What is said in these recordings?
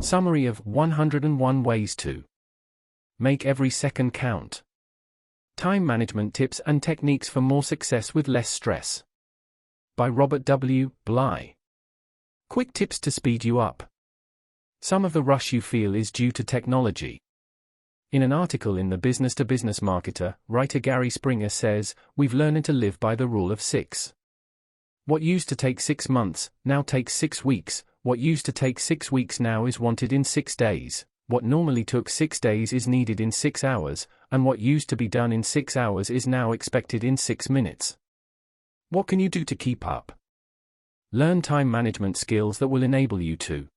Summary of 101 Ways to Make Every Second Count. Time Management Tips and Techniques for More Success with Less Stress. By Robert W. Bly. Quick tips to speed you up. Some of the rush you feel is due to technology. In an article in the Business to Business Marketer, writer Gary Springer says, "We've learned to live by the rule of 6. What used to take 6 months, now takes 6 weeks. What used to take 6 weeks now is wanted in 6 days. What normally took 6 days is needed in 6 hours, and what used to be done in 6 hours is now expected in 6 minutes." What can you do to keep up? Learn time management skills that will enable you to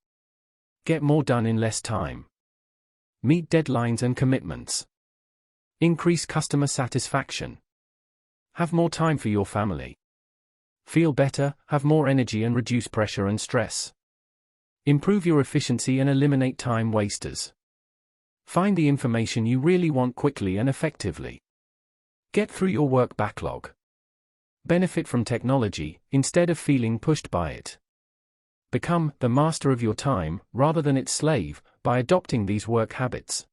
get more done in less time. Meet deadlines and commitments. Increase customer satisfaction. Have more time for your family. Feel better, have more energy and reduce pressure and stress. Improve your efficiency and eliminate time wasters. Find the information you really want quickly and effectively. Get through your work backlog. Benefit from technology, instead of feeling pushed by it. Become the master of your time, rather than its slave, by adopting these work habits.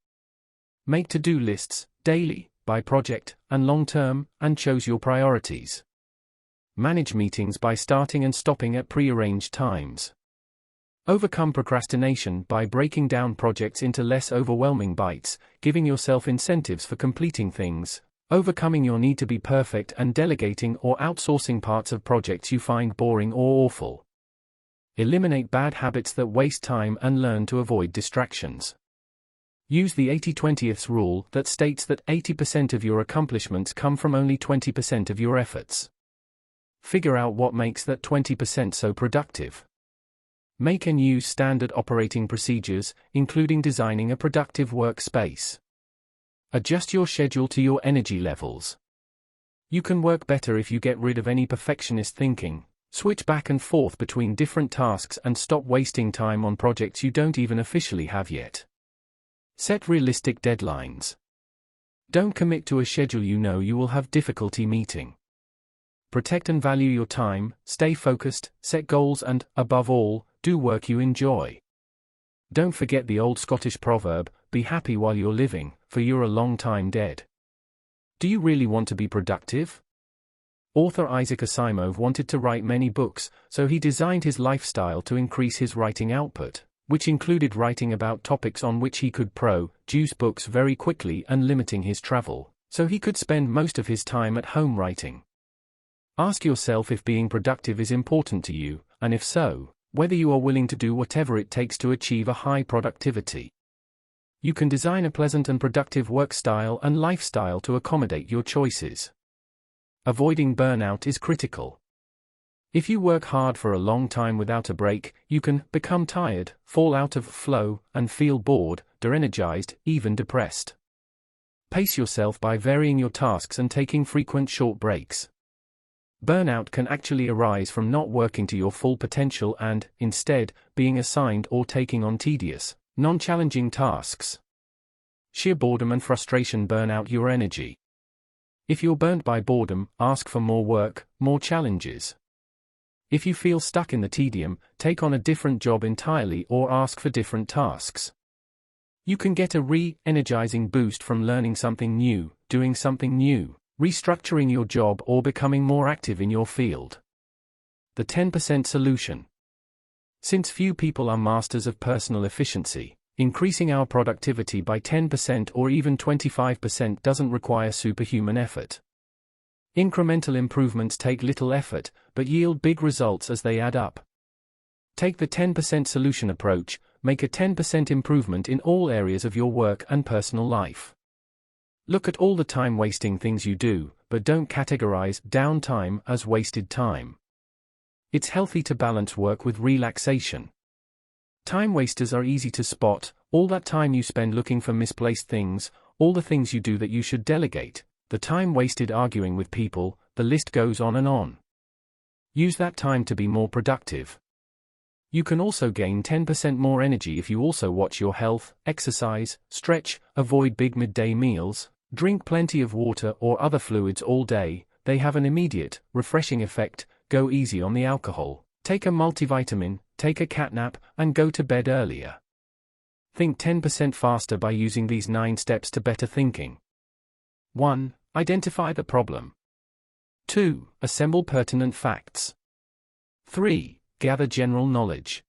Make to-do lists, daily, by project, and long-term, and choose your priorities. Manage meetings by starting and stopping at pre-arranged times. Overcome procrastination by breaking down projects into less overwhelming bites, giving yourself incentives for completing things, overcoming your need to be perfect and delegating or outsourcing parts of projects you find boring or awful. Eliminate bad habits that waste time and learn to avoid distractions. Use the 80-20th rule that states that 80% of your accomplishments come from only 20% of your efforts. Figure out what makes that 20% so productive. Make and use standard operating procedures, including designing a productive workspace. Adjust your schedule to your energy levels. You can work better if you get rid of any perfectionist thinking, switch back and forth between different tasks and stop wasting time on projects you don't even officially have yet. Set realistic deadlines. Don't commit to a schedule you know you will have difficulty meeting. Protect and value your time, stay focused, set goals and, above all, do work you enjoy. Don't forget the old Scottish proverb, "Be happy while you're living, for you're a long time dead." Do you really want to be productive? Author Isaac Asimov wanted to write many books, so he designed his lifestyle to increase his writing output, which included writing about topics on which he could produce books very quickly and limiting his travel, so he could spend most of his time at home writing. Ask yourself if being productive is important to you, and if so, whether you are willing to do whatever it takes to achieve a high productivity. You can design a pleasant and productive work style and lifestyle to accommodate your choices. Avoiding burnout is critical. If you work hard for a long time without a break, you can become tired, fall out of flow, and feel bored, de-energized, even depressed. Pace yourself by varying your tasks and taking frequent short breaks. Burnout can actually arise from not working to your full potential and, instead, being assigned or taking on tedious, non-challenging tasks. Sheer boredom and frustration burn out your energy. If you're burnt by boredom, ask for more work, more challenges. If you feel stuck in the tedium, take on a different job entirely or ask for different tasks. You can get a re-energizing boost from learning something new, doing something new, restructuring your job or becoming more active in your field. The 10% solution. Since few people are masters of personal efficiency, increasing our productivity by 10% or even 25% doesn't require superhuman effort. Incremental improvements take little effort, but yield big results as they add up. Take the 10% solution approach, make a 10% improvement in all areas of your work and personal life. Look at all the time-wasting things you do, but don't categorize downtime as wasted time. It's healthy to balance work with relaxation. Time wasters are easy to spot, all that time you spend looking for misplaced things, all the things you do that you should delegate, the time wasted arguing with people, the list goes on and on. Use that time to be more productive. You can also gain 10% more energy if you also watch your health, exercise, stretch, avoid big midday meals, drink plenty of water or other fluids all day. They have an immediate, refreshing effect. Go easy on the alcohol, take a multivitamin, take a cat nap, and go to bed earlier. Think 10% faster by using these 9 steps to better thinking. 1. Identify the problem. 2. Assemble pertinent facts. 3. Gather general knowledge.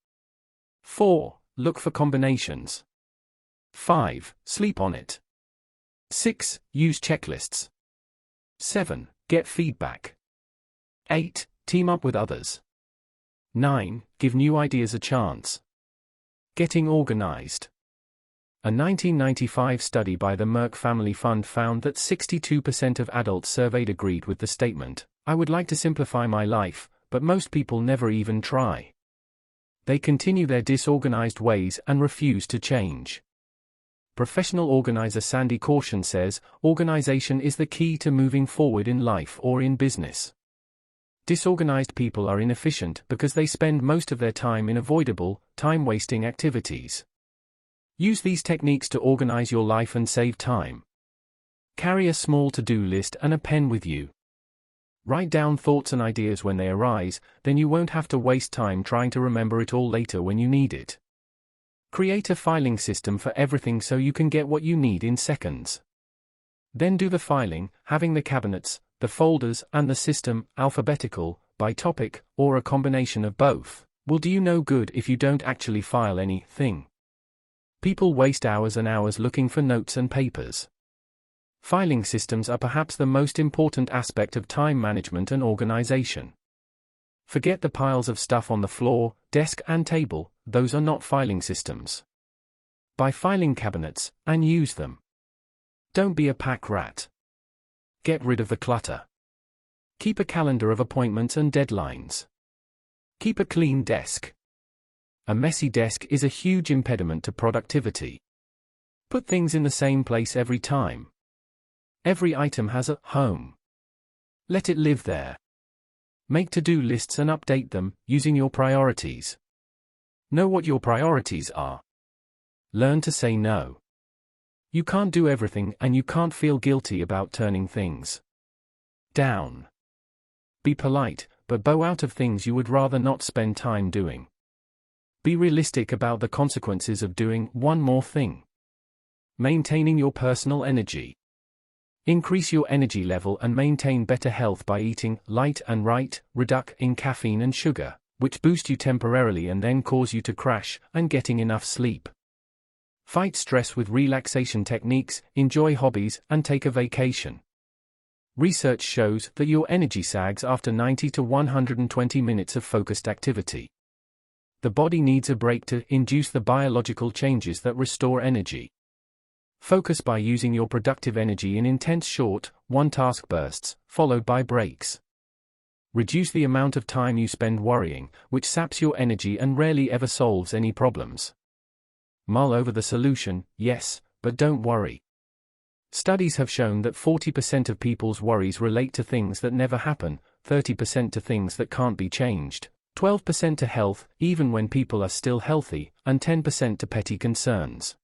4. Look for combinations. 5. Sleep on it. 6. Use checklists. 7. Get feedback. 8. Team up with others. 9. Give new ideas a chance. Getting organized. A 1995 study by the Merck Family Fund found that 62% of adults surveyed agreed with the statement, "I would like to simplify my life, but most people never even try." They continue their disorganized ways and refuse to change. Professional organizer Sandy Caution says, organization is the key to moving forward in life or in business. Disorganized people are inefficient because they spend most of their time in avoidable, time-wasting activities. Use these techniques to organize your life and save time. Carry a small to-do list and a pen with you. Write down thoughts and ideas when they arise, then you won't have to waste time trying to remember it all later when you need it. Create a filing system for everything so you can get what you need in seconds. Then do the filing, having the cabinets, the folders, and the system alphabetical, by topic, or a combination of both, will do you no good if you don't actually file anything. People waste hours and hours looking for notes and papers. Filing systems are perhaps the most important aspect of time management and organization. Forget the piles of stuff on the floor, desk, and table, those are not filing systems. Buy filing cabinets, and use them. Don't be a pack rat. Get rid of the clutter. Keep a calendar of appointments and deadlines. Keep a clean desk. A messy desk is a huge impediment to productivity. Put things in the same place every time. Every item has a home. Let it live there. Make to-do lists and update them, using your priorities. Know what your priorities are. Learn to say no. You can't do everything and you can't feel guilty about turning things down. Be polite, but bow out of things you would rather not spend time doing. Be realistic about the consequences of doing one more thing. Maintaining your personal energy. Increase your energy level and maintain better health by eating light and right, reduce in caffeine and sugar, which boost you temporarily and then cause you to crash, and getting enough sleep. Fight stress with relaxation techniques, enjoy hobbies, and take a vacation. Research shows that your energy sags after 90 to 120 minutes of focused activity. The body needs a break to induce the biological changes that restore energy. Focus by using your productive energy in intense short, one-task bursts, followed by breaks. Reduce the amount of time you spend worrying, which saps your energy and rarely ever solves any problems. Mull over the solution, yes, but don't worry. Studies have shown that 40% of people's worries relate to things that never happen, 30% to things that can't be changed, 12% to health, even when people are still healthy, and 10% to petty concerns.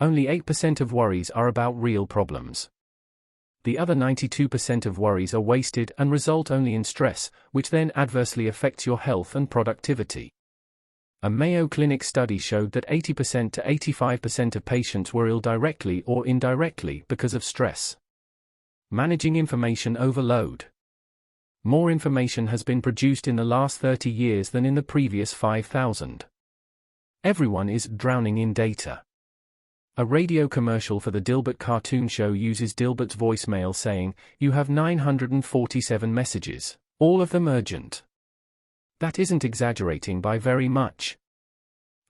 Only 8% of worries are about real problems. The other 92% of worries are wasted and result only in stress, which then adversely affects your health and productivity. A Mayo Clinic study showed that 80% to 85% of patients were ill directly or indirectly because of stress. Managing information overload. More information has been produced in the last 30 years than in the previous 5,000. Everyone is drowning in data. A radio commercial for the Dilbert cartoon show uses Dilbert's voicemail saying, "You have 947 messages, all of them urgent." That isn't exaggerating by very much.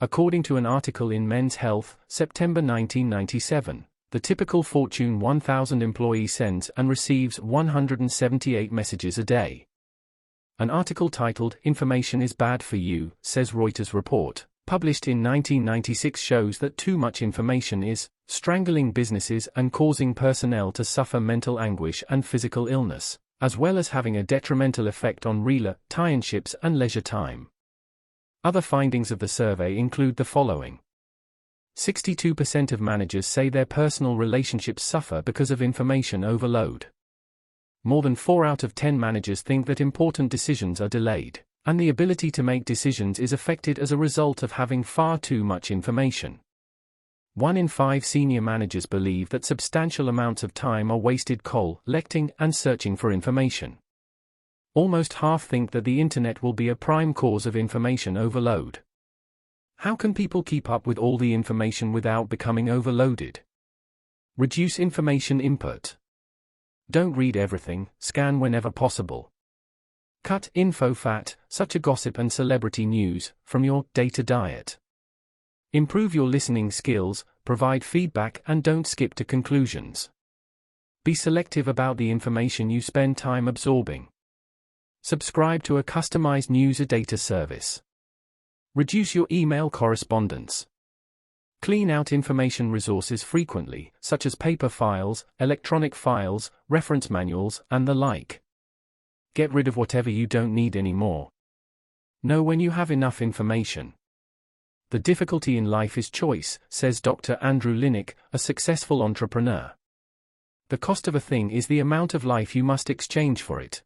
According to an article in Men's Health, September 1997, the typical Fortune 1000 employee sends and receives 178 messages a day. An article titled "Information is Bad for You," says Reuters report, published in 1996 shows that too much information is strangling businesses and causing personnel to suffer mental anguish and physical illness, as well as having a detrimental effect on relationships and leisure time. Other findings of the survey include the following. 62% of managers say their personal relationships suffer because of information overload. More than 4 out of 10 managers think that important decisions are delayed, and the ability to make decisions is affected as a result of having far too much information. 1 in 5 senior managers believe that substantial amounts of time are wasted collecting and searching for information. Almost half think that the internet will be a prime cause of information overload. How can people keep up with all the information without becoming overloaded? Reduce information input. Don't read everything, scan whenever possible. Cut info fat, such as gossip and celebrity news, from your data diet. Improve your listening skills, provide feedback and don't skip to conclusions. Be selective about the information you spend time absorbing. Subscribe to a customized news or data service. Reduce your email correspondence. Clean out information resources frequently, such as paper files, electronic files, reference manuals, and the like. Get rid of whatever you don't need anymore. Know when you have enough information. The difficulty in life is choice, says Dr. Andrew Linnick, a successful entrepreneur. The cost of a thing is the amount of life you must exchange for it.